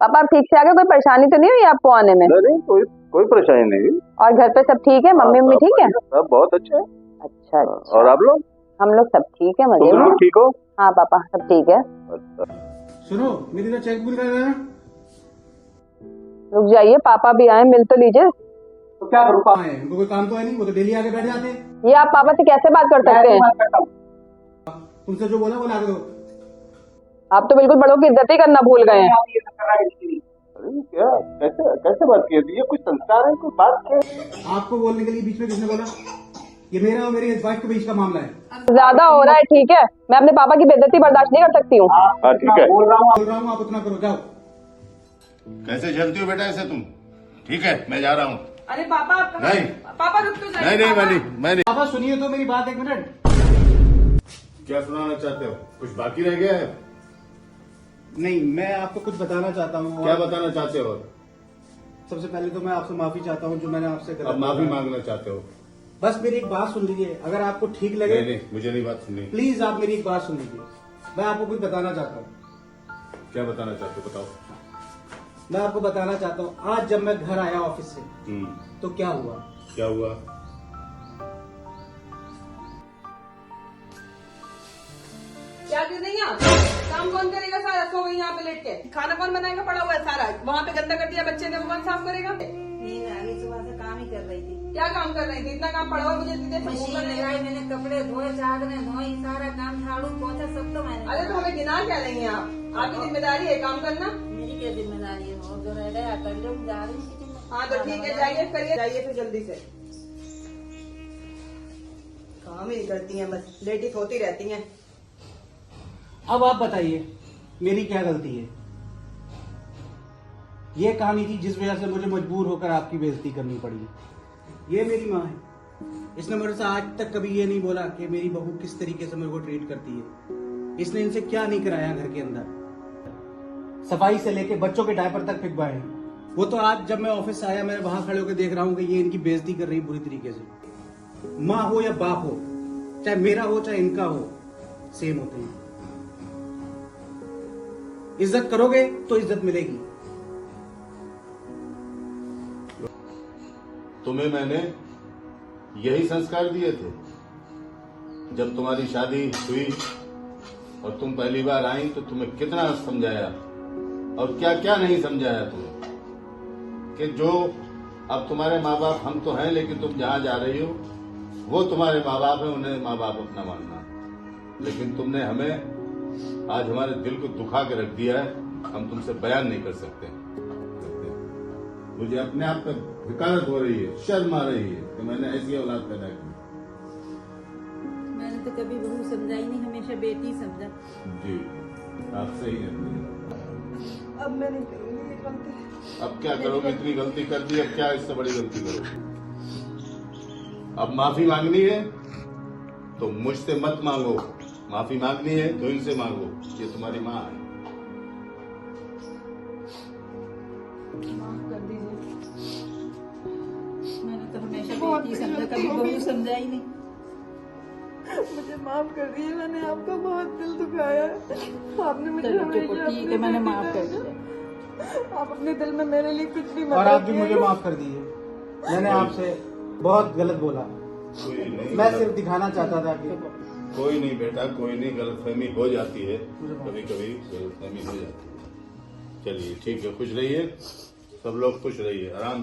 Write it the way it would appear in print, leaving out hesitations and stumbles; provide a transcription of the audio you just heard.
पापा आप ठीक से आ गए? कोई परेशानी तो नहीं हुई आपको आने में? नहीं, कोई परेशानी नहीं। और घर पे सब ठीक है? मम्मी मम्मी ठीक है? सब बहुत अच्छे हैं। अच्छा अच्छा। और आप लोग? हम लोग सब ठीक है, मजे तुम में। लोग ठीक हो? हाँ पापा सब ठीक है। अच्छा। सुनो, मेरी तो चेक बुक कर रहा है। रुक जाइए, पापा भी आए, मिल तो लीजिए। तो क्या करूँ? उनको कोई काम तो है नहीं, वो तो डेली आके बैठ जाते हैं। ये आप पापा से कैसे बात कर सकते हैं? तुमसे जो बोला वो ला दो। आप तो बिल्कुल बड़ों की इज्जत ही करना भूल गए हैं। अरे क्या, कैसे बात की? ये कुछ संस्कार है, कोई बात क्या? आपको बोलने के लिए बीच में किसने बोला? ये मेरा और मेरी वाइफ के बीच का मामला है। ज्यादा हो रहा है, ठीक है? मैं अपने पापा की बेइज्जती बर्दाश्त नहीं कर सकती हूँ। हाँ ठीक है, बोल रहा हूँ, आप उतना करो, जाओ। कैसे झेलती हो बेटा ऐसे तुम? ठीक है, मैं जा रहा हूँ। अरे पापा आप कहाँ? नहीं। पापा रुक तो जाइए। नहीं, पापा। मैं नहीं। पापा सुनिए तो मेरी बात, एक मिनट। क्या सुनाना चाहते हो? कुछ बाकी रह गया है? नहीं, मैं आपको कुछ बताना चाहता हूँ। क्या बताना चाहते हो? सबसे पहले तो मैं आपसे माफी चाहता हूँ जो मैंने आपसे गलत अब माफी बोला। मांगना चाहते हो? बस मेरी एक बात सुन लीजिए, अगर आपको ठीक लगे। नहीं, मुझे नहीं बात सुननी। प्लीज आप मेरी एक बात सुन लीजिए, मैं आपको कुछ बताना चाहता हूँ। क्या बताना चाहते हो, बताओ। मैं आपको बताना चाहता हूँ, आज जब मैं घर आया ऑफिस से तो क्या हुआ? क्या हुआ? क्या कर रही हैं आप? काम कौन करेगा सारा? सो गई यहाँ पे लेट के। खाना कौन बनाएगा? पड़ा हुआ है सारा, वहाँ पे गंदा कर दिया बच्चे ने, वो कौन साफ करेगा? नहीं, मैं अभी सुबह से काम ही कर रही थी। क्या काम कर रही थी? इतना काम पड़ा हुआ है, मुझे इतने मशीन लगाई मैंने, कपड़े धोए, चादरें धोई, सारा काम झाड़ू पोछा सब तो मैंने। अरे तो हमें गिना क्या रही हैं आप? आपकी जिम्मेदारी है काम करना। मेरी क्या जिम्मेदारी है? और जो रह गया कर लो, जा रही हूँ किचन में। हाँ तो ठीक है, जाइए करिए, जाइए फिर जल्दी से। काम ही करती हैं, बस लेटी सोती रहती हैं। अब आप बताइए मेरी क्या गलती है? ये कहानी थी जिस वजह से मुझे मजबूर होकर आपकी बेइज्जती करनी पड़ी। ये मेरी माँ है, इसने मेरे से आज तक कभी ये नहीं बोला कि मेरी बहू किस तरीके से मेरे को ट्रीट करती है। इसने इनसे क्या नहीं कराया घर के अंदर, सफाई से लेके बच्चों के डायपर तक फिकवाए। वो तो आज जब मैं ऑफिस से आया, मैं वहां खड़े होकर देख रहा हूँ कि ये इनकी बेइज्जती कर रही बुरी तरीके से। माँ हो या बाप हो, चाहे मेरा हो चाहे इनका हो, सेम होते हैं। इज्जत करोगे तो इज्जत मिलेगी। तुम्हें मैंने यही संस्कार दिए थे जब तुम्हारी शादी हुई और तुम पहली बार आई, तो तुम्हें कितना समझाया और क्या क्या नहीं समझाया तुम्हें, कि जो अब तुम्हारे माँ बाप हम तो हैं, लेकिन तुम जहां जा रही हो वो तुम्हारे माँ बाप है, उन्हें माँ बाप अपना मानना। लेकिन तुमने हमें आज हमारे दिल को दुखा के रख दिया है, हम तुमसे बयान नहीं कर सकते। मुझे अपने आप पर हिकारत हो रही है, शर्म आ रही है कि मैंने ऐसी औलाद पैदा की। मैंने तो कभी बहू समझा ही नहीं, हमेशा बेटी समझा। जी, आप सही है। अब मैं नहीं करूंगी ये गलती। अब क्या करोगे? इतनी गलती कर दी, अब क्या इससे बड़ी गलती करोगे? अब माफी मांगनी है तो मुझसे मत मांगो, माफी मांगनी है तो इनसे मांगो, ये तुम्हारी माँ है। माफ कर दीजिए। मैंने तो हमेशा बेटी समझा, कभी बहू समझा ही नहीं। मुझे माफ कर दीजिए, मैंने आपका बहुत दिल दुखाया है। आपने मुझे चलो चुप हो, हमेशा ठीक है, मैंने माफ कर दिया। आप अपने दिल में मेरे लिए कुछ भी मत और आप भी रखिए। मुझे माफ कर दीजिए, मैंने आपसे बहुत गलत बोला। कोई नहीं, मैं सिर्फ दिखाना चाहता था कि कोई नहीं बेटा, कोई नहीं, गलतफहमी हो जाती है, कभी कभी गलतफहमी हो जाती है। चलिए ठीक है, खुश रहिए, सब लोग खुश रहिए, आराम